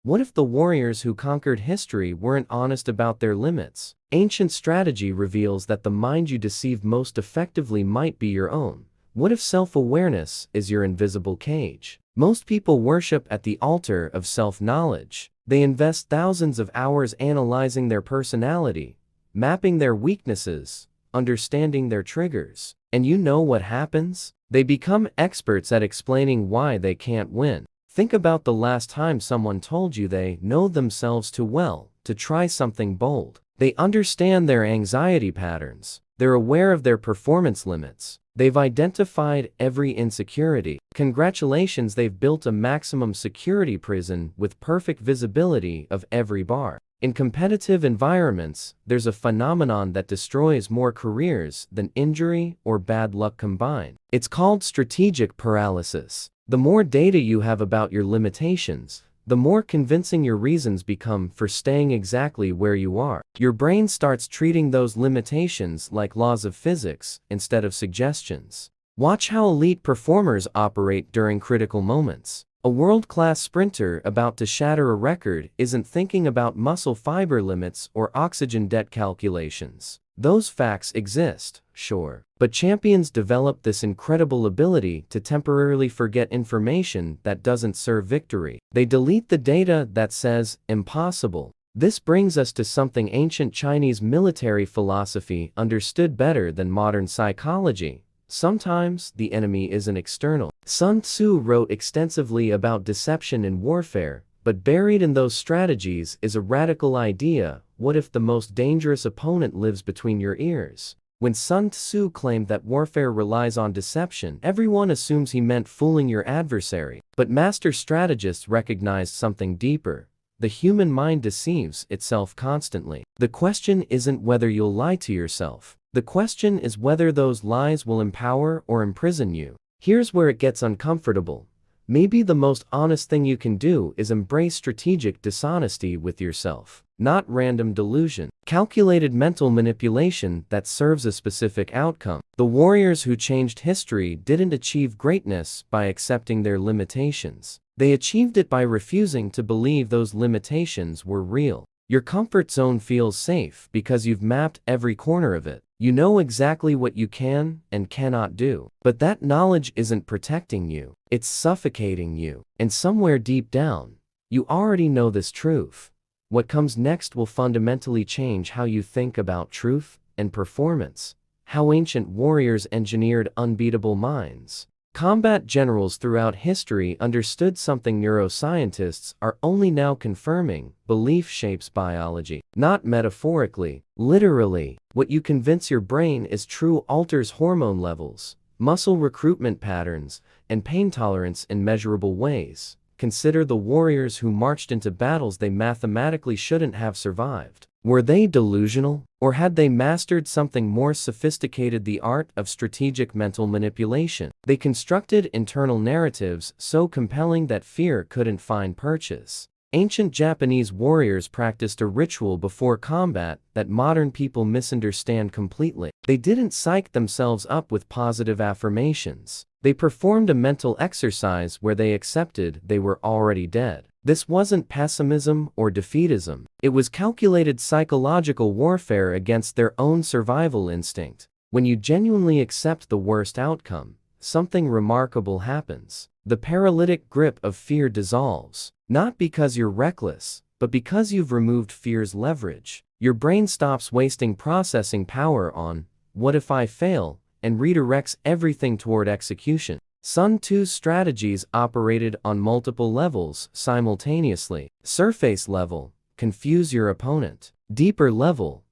What if the warriors who conquered history weren't honest about their limits? Ancient strategy reveals that the mind you deceive most effectively might be your own. What if self-awareness is your invisible cage? Most people worship at the altar of self-knowledge. They invest thousands of hours analyzing their personality, mapping their weaknesses, understanding their triggers. And you know what happens? They become experts at explaining why they can't win. Think about the last time someone told you they know themselves too well to try something bold. They understand their anxiety patterns. They're aware of their performance limits. They've identified every insecurity. Congratulations, they've built a maximum security prison with perfect visibility of every bar. In competitive environments, there's a phenomenon that destroys more careers than injury or bad luck combined. It's called strategic paralysis. The more data you have about your limitations, the more convincing your reasons become for staying exactly where you are. Your brain starts treating those limitations like laws of physics instead of suggestions. Watch how elite performers operate during critical moments. A world-class sprinter about to shatter a record isn't thinking about muscle fiber limits or oxygen debt calculations. Those facts exist, sure, but champions develop this incredible ability to temporarily forget information that doesn't serve victory. They delete the data that says, impossible. This brings us to something ancient Chinese military philosophy understood better than modern psychology. Sometimes the enemy isn't external. Sun Tzu wrote extensively about deception in warfare, but buried in those strategies is a radical idea. What if the most dangerous opponent lives between your ears? When Sun Tzu claimed that warfare relies on deception, everyone assumes he meant fooling your adversary. But master strategists recognized something deeper. The human mind deceives itself constantly. The question isn't whether you'll lie to yourself. The question is whether those lies will empower or imprison you. Here's where it gets uncomfortable. Maybe the most honest thing you can do is embrace strategic dishonesty with yourself. Not random delusion. Calculated mental manipulation that serves a specific outcome. The warriors who changed history didn't achieve greatness by accepting their limitations. They achieved it by refusing to believe those limitations were real. Your comfort zone feels safe because you've mapped every corner of it. You know exactly what you can and cannot do. But that knowledge isn't protecting you. It's suffocating you. And somewhere deep down, you already know this truth. What comes next will fundamentally change how you think about truth and performance. How ancient warriors engineered unbeatable minds. Combat generals throughout history understood something neuroscientists are only now confirming: belief shapes biology. Not metaphorically, literally. What you convince your brain is true alters hormone levels, muscle recruitment patterns, and pain tolerance in measurable ways. Consider the warriors who marched into battles they mathematically shouldn't have survived. Were they delusional? Or had they mastered something more sophisticated, the art of strategic mental manipulation? They constructed internal narratives so compelling that fear couldn't find purchase. Ancient Japanese warriors practiced a ritual before combat that modern people misunderstand completely. They didn't psych themselves up with positive affirmations. They performed a mental exercise where they accepted they were already dead. This wasn't pessimism or defeatism. It was calculated psychological warfare against their own survival instinct. When you genuinely accept the worst outcome, something remarkable happens. The paralytic grip of fear dissolves. Not because you're reckless, but because you've removed fear's leverage. Your brain stops wasting processing power on, "What if I fail?" and redirects everything toward execution. Sun Tzu's strategies operated on multiple levels simultaneously. Surface level: confuse your opponent. Deeper level: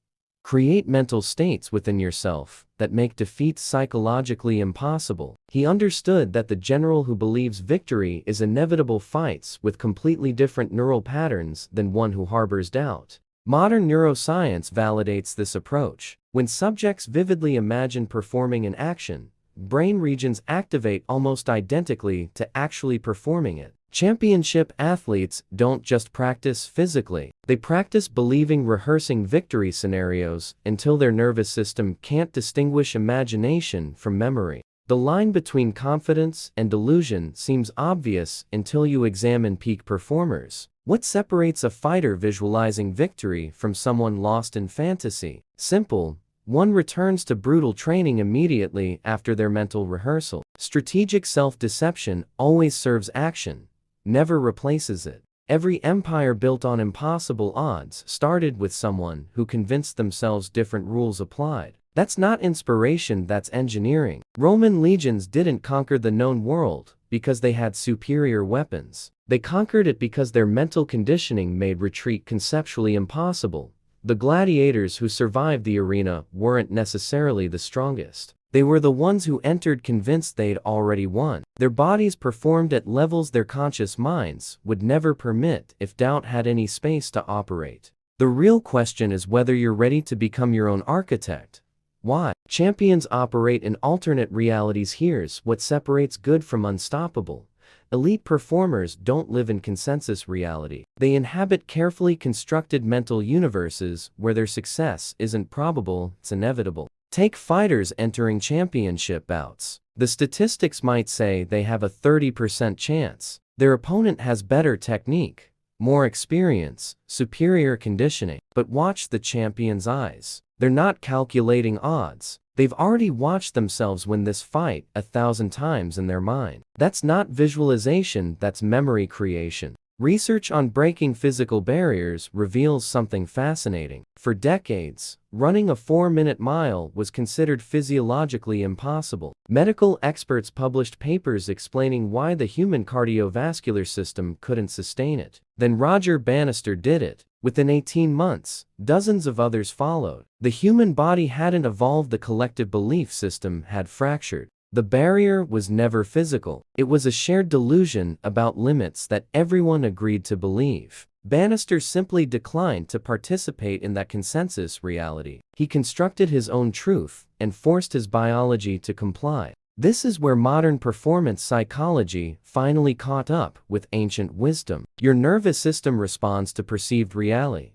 create mental states within yourself that make defeat psychologically impossible. He understood that the general who believes victory is inevitable fights with completely different neural patterns than one who harbors doubt. Modern neuroscience validates this approach. When subjects vividly imagine performing an action, brain regions activate almost identically to actually performing it. Championship athletes don't just practice physically. They practice believing, rehearsing victory scenarios until their nervous system can't distinguish imagination from memory. The line between confidence and delusion seems obvious until you examine peak performers. What separates a fighter visualizing victory from someone lost in fantasy? Simple. One returns to brutal training immediately after their mental rehearsal. Strategic self-deception always serves action, never replaces it. Every empire built on impossible odds started with someone who convinced themselves different rules applied. That's not inspiration, that's engineering. Roman legions didn't conquer the known world because they had superior weapons. They conquered it because their mental conditioning made retreat conceptually impossible. The gladiators who survived the arena weren't necessarily the strongest. They were the ones who entered convinced they'd already won. Their bodies performed at levels their conscious minds would never permit if doubt had any space to operate. The real question is whether you're ready to become your own architect. Why? Champions operate in alternate realities. Here's what separates good from unstoppable. Elite performers don't live in consensus reality. They inhabit carefully constructed mental universes where their success isn't probable, it's inevitable. Take fighters entering championship bouts. The statistics might say they have a 30% chance. Their opponent has better technique, more experience, superior conditioning. But watch the champion's eyes. They're not calculating odds. They've already watched themselves win this fight 1,000 times in their mind. That's not visualization, that's memory creation. Research on breaking physical barriers reveals something fascinating. For decades, running a 4-minute mile was considered physiologically impossible. Medical experts published papers explaining why the human cardiovascular system couldn't sustain it. Then Roger Bannister did it. Within 18 months, dozens of others followed. The human body hadn't evolved, the collective belief system had fractured. The barrier was never physical. It was a shared delusion about limits that everyone agreed to believe. Bannister simply declined to participate in that consensus reality. He constructed his own truth and forced his biology to comply. This is where modern performance psychology finally caught up with ancient wisdom. Your nervous system responds to perceived reality,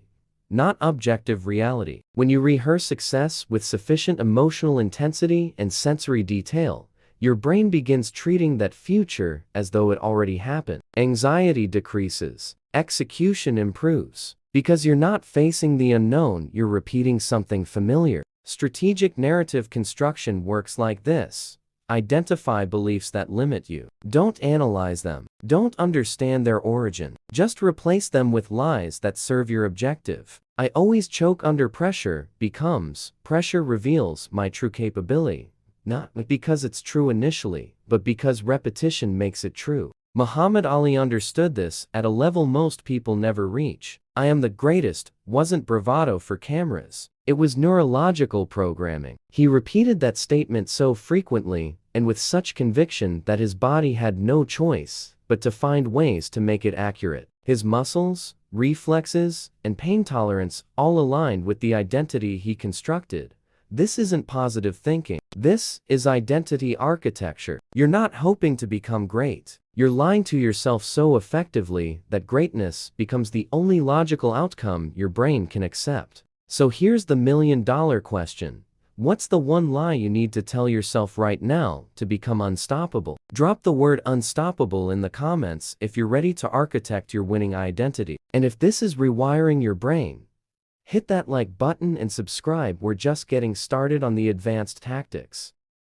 not objective reality. When you rehearse success with sufficient emotional intensity and sensory detail, your brain begins treating that future as though it already happened. Anxiety decreases. Execution improves. Because you're not facing the unknown, you're repeating something familiar. Strategic narrative construction works like this. Identify beliefs that limit you. Don't analyze them. Don't understand their origin. Just replace them with lies that serve your objective. I always choke under pressure becomes, pressure reveals my true capability. Not because it's true initially, but because repetition makes it true. Muhammad Ali understood this at a level most people never reach. I am the greatest wasn't bravado for cameras. It was neurological programming. He repeated that statement so frequently and with such conviction that his body had no choice but to find ways to make it accurate. His muscles, reflexes, and pain tolerance all aligned with the identity he constructed. This isn't positive thinking. This is identity architecture. You're not hoping to become great. You're lying to yourself so effectively that greatness becomes the only logical outcome your brain can accept. So here's the million-dollar question. What's the one lie you need to tell yourself right now to become unstoppable? Drop the word unstoppable in the comments if you're ready to architect your winning identity. And if this is rewiring your brain, hit that like button and subscribe. We're just getting started on the advanced tactics.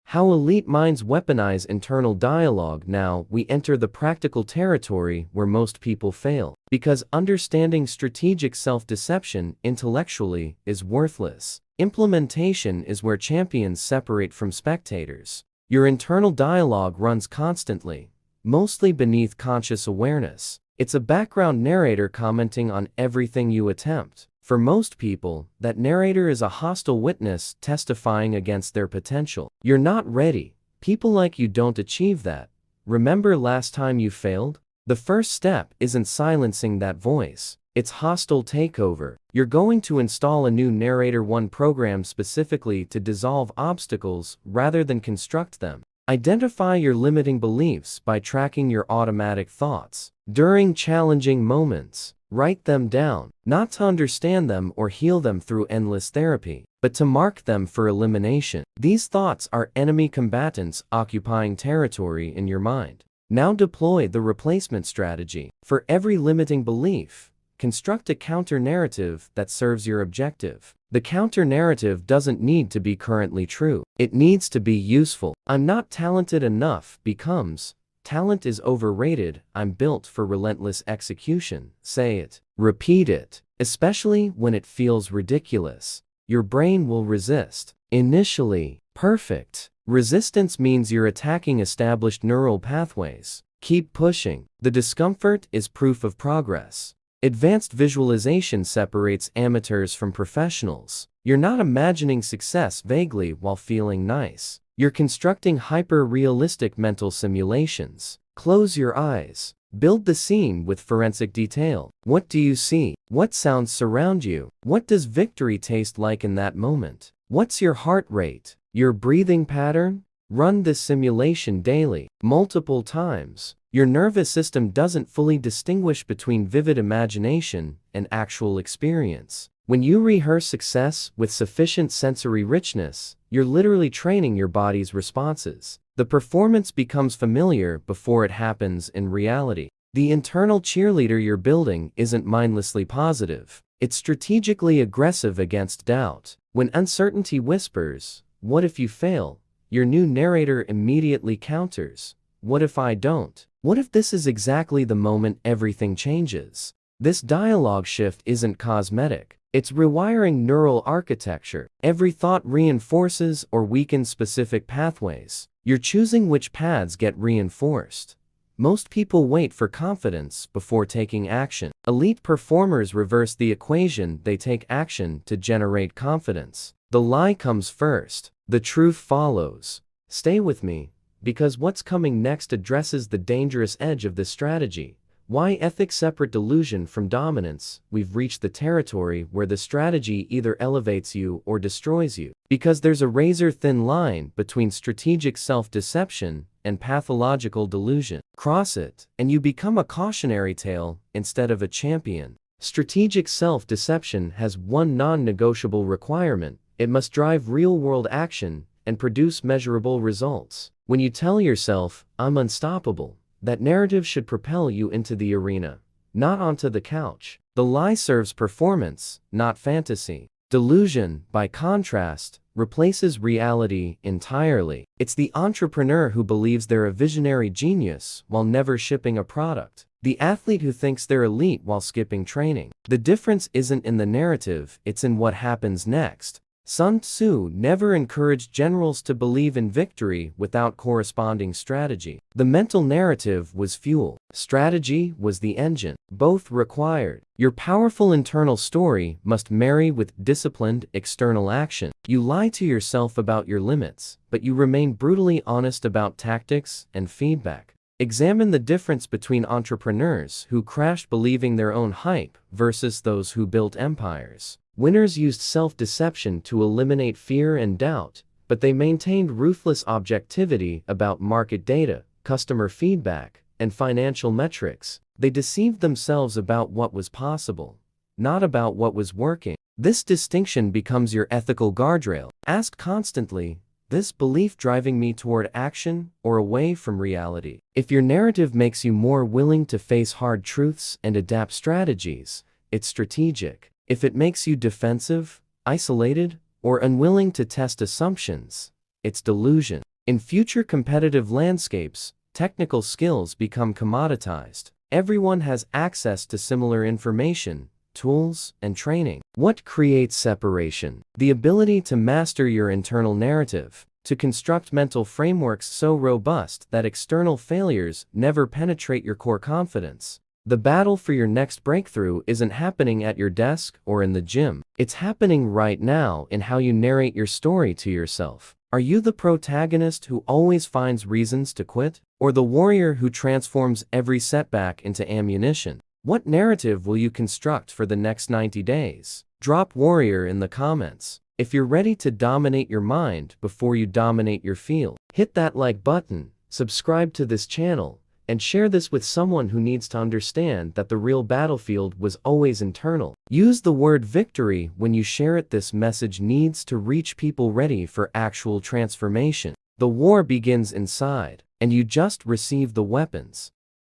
How elite minds weaponize internal dialogue. Now we enter the practical territory where most people fail. Because understanding strategic self-deception intellectually is worthless. Implementation is where champions separate from spectators. Your internal dialogue runs constantly, mostly beneath conscious awareness. It's a background narrator commenting on everything you attempt. For most people, that narrator is a hostile witness testifying against their potential. You're not ready. People like you don't achieve that. Remember last time you failed? The first step isn't silencing that voice. It's hostile takeover. You're going to install a new narrator, one program specifically to dissolve obstacles rather than construct them. Identify your limiting beliefs by tracking your automatic thoughts. During challenging moments, write them down, not to understand them or heal them through endless therapy, but to mark them for elimination. These thoughts are enemy combatants occupying territory in your mind. Now deploy the replacement strategy. For every limiting belief, construct a counter-narrative that serves your objective. The counter-narrative doesn't need to be currently true. It needs to be useful. I'm not talented enough becomes, talent is overrated, I'm built for relentless execution. Say it. Repeat it. Especially when it feels ridiculous. Your brain will resist. Initially, perfect. Resistance means you're attacking established neural pathways. Keep pushing. The discomfort is proof of progress. Advanced visualization separates amateurs from professionals. You're not imagining success vaguely while feeling nice. You're constructing hyper-realistic mental simulations. Close your eyes. Build the scene with forensic detail. What do you see? What sounds surround you? What does victory taste like in that moment? What's your heart rate? Your breathing pattern? Run this simulation daily, multiple times. Your nervous system doesn't fully distinguish between vivid imagination and actual experience. When you rehearse success with sufficient sensory richness, you're literally training your body's responses. The performance becomes familiar before it happens in reality. The internal cheerleader you're building isn't mindlessly positive. It's strategically aggressive against doubt. When uncertainty whispers, "What if you fail?" your new narrator immediately counters, "What if I don't? What if this is exactly the moment everything changes?" This dialogue shift isn't cosmetic. It's rewiring neural architecture. Every thought reinforces or weakens specific pathways. You're choosing which paths get reinforced. Most people wait for confidence before taking action. Elite performers reverse the equation. They take action to generate confidence. The lie comes first. The truth follows. Stay with me, because what's coming next addresses the dangerous edge of this strategy. Why ethics separate delusion from dominance? We've reached the territory where the strategy either elevates you or destroys you. Because there's a razor-thin line between strategic self-deception and pathological delusion. Cross it, and you become a cautionary tale instead of a champion. Strategic self-deception has one non-negotiable requirement. It must drive real-world action and produce measurable results. When you tell yourself, "I'm unstoppable," that narrative should propel you into the arena, not onto the couch. The lie serves performance, not fantasy. Delusion, by contrast, replaces reality entirely. It's the entrepreneur who believes they're a visionary genius while never shipping a product. The athlete who thinks they're elite while skipping training. The difference isn't in the narrative, it's in what happens next. Sun Tzu never encouraged generals to believe in victory without corresponding strategy. The mental narrative was fuel. Strategy was the engine. Both required. Your powerful internal story must marry with disciplined external action. You lie to yourself about your limits, but you remain brutally honest about tactics and feedback. Examine the difference between entrepreneurs who crashed believing their own hype versus those who built empires. Winners used self-deception to eliminate fear and doubt, but they maintained ruthless objectivity about market data, customer feedback, and financial metrics. They deceived themselves about what was possible, not about what was working. This distinction becomes your ethical guardrail. Ask constantly, this belief driving me toward action or away from reality? If your narrative makes you more willing to face hard truths and adapt strategies, it's strategic. If it makes you defensive, isolated, or unwilling to test assumptions, it's delusion. In future competitive landscapes, technical skills become commoditized. Everyone has access to similar information, tools, and training. What creates separation? The ability to master your internal narrative, to construct mental frameworks so robust that external failures never penetrate your core confidence. The battle for your next breakthrough isn't happening at your desk or in the gym. It's happening right now in how you narrate your story to yourself. Are you the protagonist who always finds reasons to quit, or the warrior who transforms every setback into ammunition? What narrative will you construct for the next 90 days? Drop warrior in the comments. If you're ready to dominate your mind before you dominate your field, hit that like button, subscribe to this channel, and share this with someone who needs to understand that the real battlefield was always internal. Use the word victory when you share it. This message needs to reach people ready for actual transformation. The war begins inside, and you just receive the weapons.